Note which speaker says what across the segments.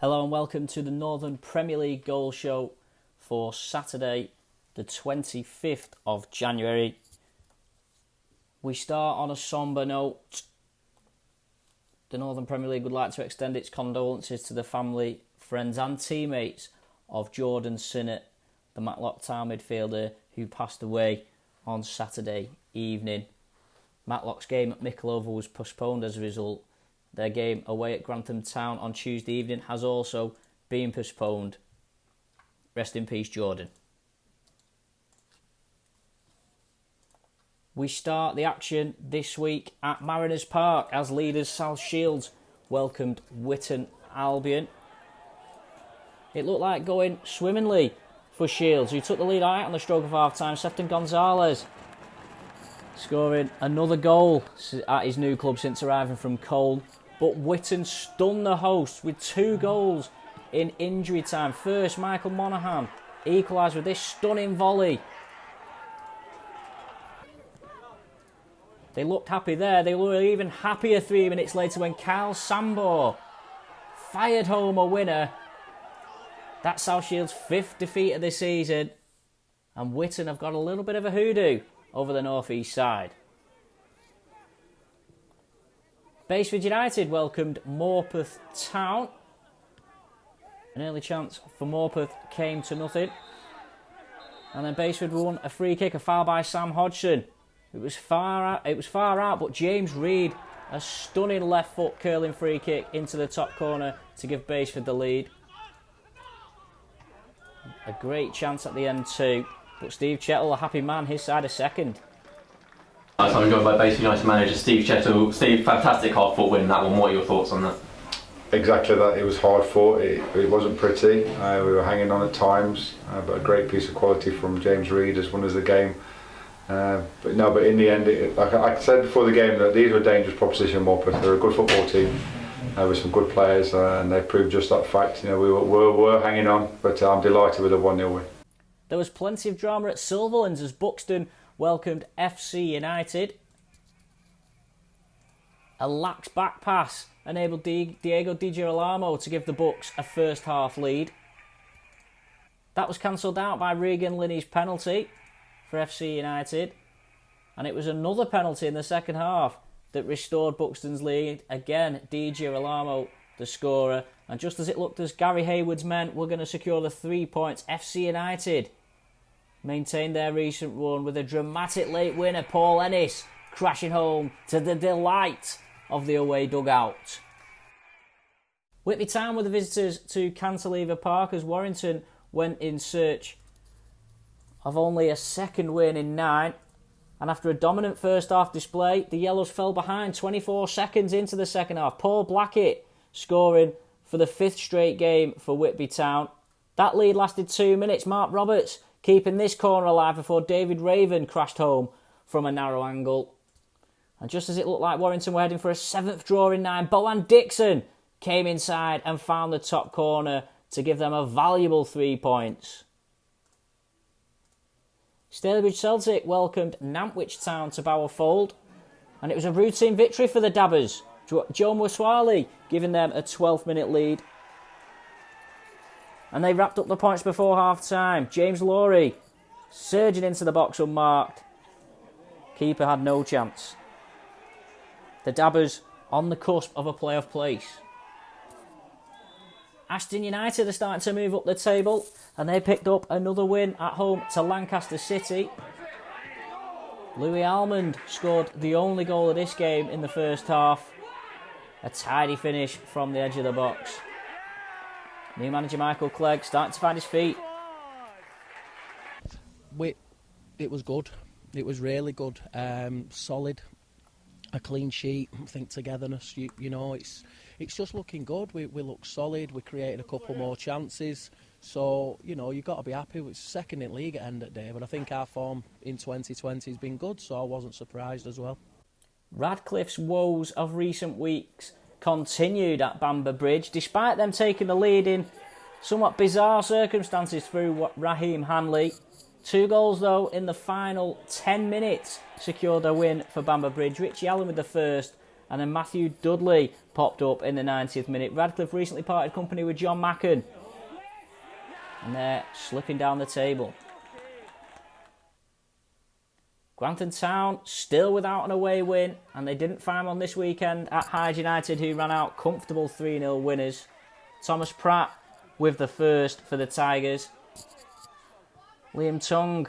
Speaker 1: Hello and welcome to the Northern Premier League goal show for Saturday the 25th of January. We start on a sombre note. The Northern Premier League would like to extend its condolences to the family, friends and teammates of Jordan Sinnott, the Matlock Town midfielder who passed away on Saturday evening. Matlock's game at Mickleover was postponed as a result. Their game away at Grantham Town on Tuesday evening has also been postponed. Rest in peace, Jordan. We start the action this week at Mariners Park as leaders South Shields welcomed Witton Albion. It looked like going swimmingly for Shields, who took the lead out on the stroke of half-time. Sefton Gonzalez scoring another goal at his new club since arriving from Cole. But Witton stunned the hosts with 2 goals in injury time. First, Michael Monaghan equalised with this stunning volley. They looked happy there. They were even happier 3 minutes later when Kyle Sambor fired home a winner. That's South Shields' 5th defeat of the season. And Witton have got a little bit of a hoodoo over the North East side. Baseford United welcomed Morpeth Town. An early chance for Morpeth came to nothing. And then Baseford won a free kick, a foul by Sam Hodgson. It was far out, but James Reid, a stunning left foot curling free kick into the top corner to give Baseford the lead. A great chance at the end too, but Steve Chettle, a happy man, his side a second.
Speaker 2: I'm joined by Baseford United manager Steve Chettle. Steve, fantastic hard fought win that one. What are your thoughts on that?
Speaker 3: Exactly that. It was hard fought. It wasn't pretty. We were hanging on at times, but a great piece of quality from James Reid as won us the game. But in the end, like I said before the game, that these were a dangerous proposition. Morpeth, they're a good football team with some good players, and they proved just that fact. We were hanging on, but I'm delighted with a 1-0 win.
Speaker 1: There was plenty of drama at Silverlands as Buxton welcomed FC United. A lax back pass enabled Diego Di Girolamo to give the Bucks a first half lead. That was cancelled out by Regan Linney's penalty for FC United. And it was another penalty in the second half that restored Buxton's lead. Again, Di Girolamo, the scorer. And just as it looked as Gary Hayward's men were going to secure the 3 points, FC United maintained their recent run with a dramatic late winner, Paul Ennis, crashing home to the delight of the away dugout. Whitby Town were the visitors to Cantilever Park as Warrington went in search of only a second win in 9. And after a dominant first half display, the Yellows fell behind 24 seconds into the second half. Paul Blackett scoring for the 5th straight game for Whitby Town. That lead lasted 2 minutes. Mark Roberts keeping this corner alive before David Raven crashed home from a narrow angle. And just as it looked like Warrington were heading for a 7th draw in 9, Bohan Dixon came inside and found the top corner to give them a valuable 3 points. Stalybridge Celtic welcomed Nantwich Town to Bowerfold, and it was a routine victory for the Dabbers. Joe Mwaswali giving them a 12-minute lead. And they wrapped up the points before half-time. James Lawrie surging into the box unmarked. Keeper had no chance. The Dabbers on the cusp of a playoff place. Aston United are starting to move up the table, and they picked up another win at home to Lancaster City. Louis Almond scored the only goal of this game in the first half. A tidy finish from the edge of the box. New manager Michael Clegg starting to find his feet.
Speaker 4: It was good. It was really good. Solid. A clean sheet. I think togetherness. You know, it's just looking good. We look solid. We created a couple more chances. So, you've got to be happy. It's second in league at end of the day. But I think our form in 2020 has been good, so I wasn't surprised as well.
Speaker 1: Radcliffe's woes of recent weeks continued at Bamber Bridge, despite them taking the lead in somewhat bizarre circumstances through Raheem Hanley. 2 goals, though, in the final 10 minutes secured a win for Bamber Bridge. Richie Allen with the first, And then Matthew Dudley popped up in the 90th minute. Radcliffe recently parted company with John Macken. And they're slipping down the table. Grantham Town still without an away win, and they didn't find one this weekend at Hyde United, who ran out comfortable 3-0 winners. Thomas Pratt with the first for the Tigers. Liam Tung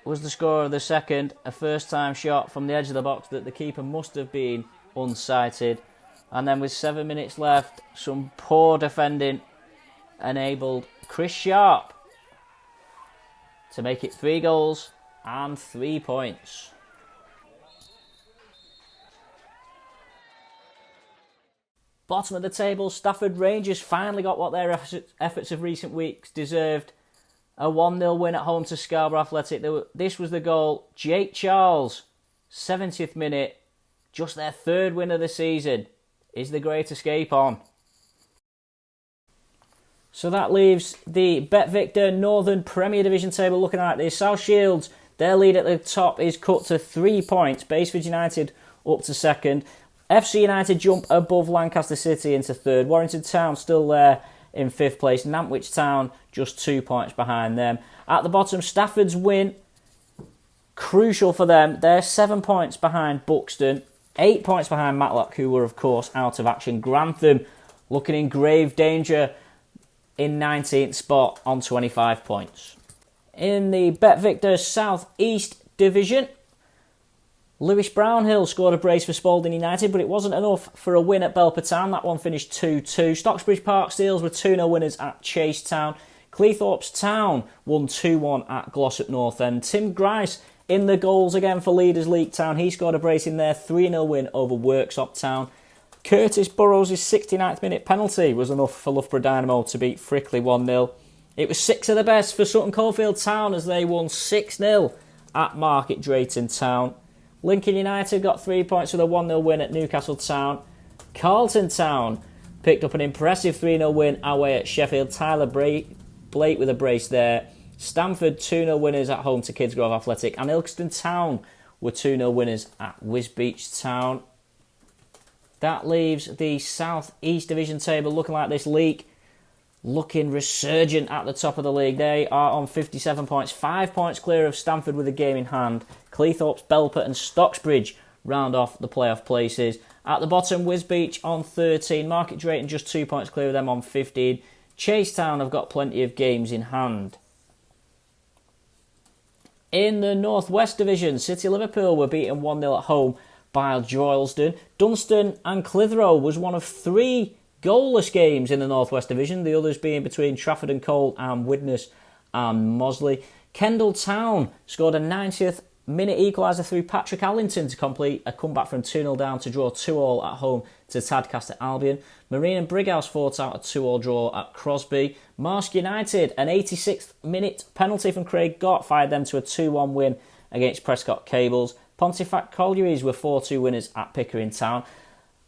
Speaker 1: was the scorer of the second, a first-time shot from the edge of the box that the keeper must have been unsighted. And then with 7 minutes left, some poor defending enabled Chris Sharp to make it 3 goals and 3 points. Bottom of the table, Stafford Rangers finally got what their efforts of recent weeks deserved. A 1-0 win at home to Scarborough Athletic. This was the goal. Jake Charles, 70th minute, just their 3rd win of the season. Is the Great Escape on? So that leaves the BetVictor Northern Premier Division table looking like this. South Shields, their lead at the top is cut to 3 points. Baseford United up to 2nd. FC United jump above Lancaster City into 3rd. Warrington Town still there in 5th place. Nantwich Town just 2 points behind them. At the bottom, Stafford's win, crucial for them. They're 7 points behind Buxton. 8 points behind Matlock, who were of course out of action. Grantham looking in grave danger in 19th spot on 25 points. In the BetVictor South East Division, Lewis Brownhill scored a brace for Spalding United, but it wasn't enough for a win at Belper Town. That one finished 2-2. Stocksbridge Park Steels were 2-0 winners at Chase Town. Cleethorpes Town won 2-1 at Glossop North End. Tim Grice in the goals again for Leaders League Town. He scored a brace in their 3-0 win over Worksop Town. Curtis Burrows' 69th minute penalty was enough for Loughborough Dynamo to beat Frickley 1-0. It was 6 of the best for Sutton Coldfield Town as they won 6-0 at Market Drayton Town. Lincoln United got 3 points with a 1-0 win at Newcastle Town. Carlton Town picked up an impressive 3-0 win away at Sheffield. Tyler Blake with a brace there. Stamford 2-0 winners at home to Kidsgrove Athletic. And Ilkeston Town were 2-0 winners at Wisbeach Town. That leaves the South East Division table looking like this. League looking resurgent at the top of the league. They are on 57 points, 5 points clear of Stamford with a game in hand. Cleethorpes, Belper and Stocksbridge round off the playoff places. At the bottom, Wisbeach on 13. Market Drayton just 2 points clear of them on 15. Chase Town have got plenty of games in hand. In the North West Division, City Liverpool were beaten 1-0 at home by Droylsden. Dunstan and Clitheroe was one of 3 goalless games in the North West Division, the others being between Trafford and Cole and Widnes and Mosley. Kendal Town scored a 90th minute equaliser through Patrick Allington to complete a comeback from 2-0 down to draw 2-2 at home to Tadcaster Albion. Marine and Brighouse fought out a 2-2 draw at Crosby. Marske United, an 86th minute penalty from Craig Gott fired them to a 2-1 win against Prescott Cables. Pontefract Collieries were 4-2 winners at Pickering Town.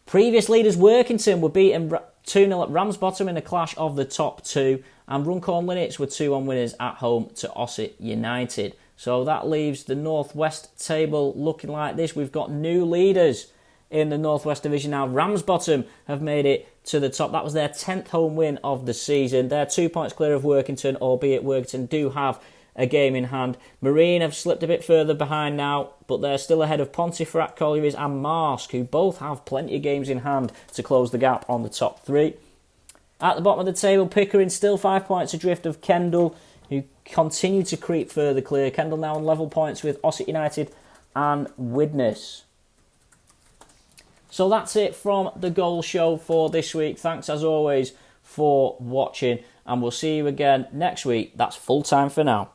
Speaker 1: Previous leaders Workington were beaten 2-0 at Ramsbottom in a clash of the top 2, and Runcorn Linnets were 2-1 winners at home to Ossett United. So that leaves the North West table looking like this. We've got new leaders in the North West Division now. Ramsbottom have made it to the top. That was their 10th home win of the season. They're 2 points clear of Workington, albeit Workington do have a game in hand. Marine have slipped a bit further behind now, but they're still ahead of Pontefract Collieries and Marske, who both have plenty of games in hand to close the gap on the top 3. At the bottom of the table, Pickering still 5 points adrift of Kendal, who continue to creep further clear. Kendal now on level points with Ossett United and Widnes. So that's it from the Goal Show for this week. Thanks as always for watching, and we'll see you again next week. That's full time for now.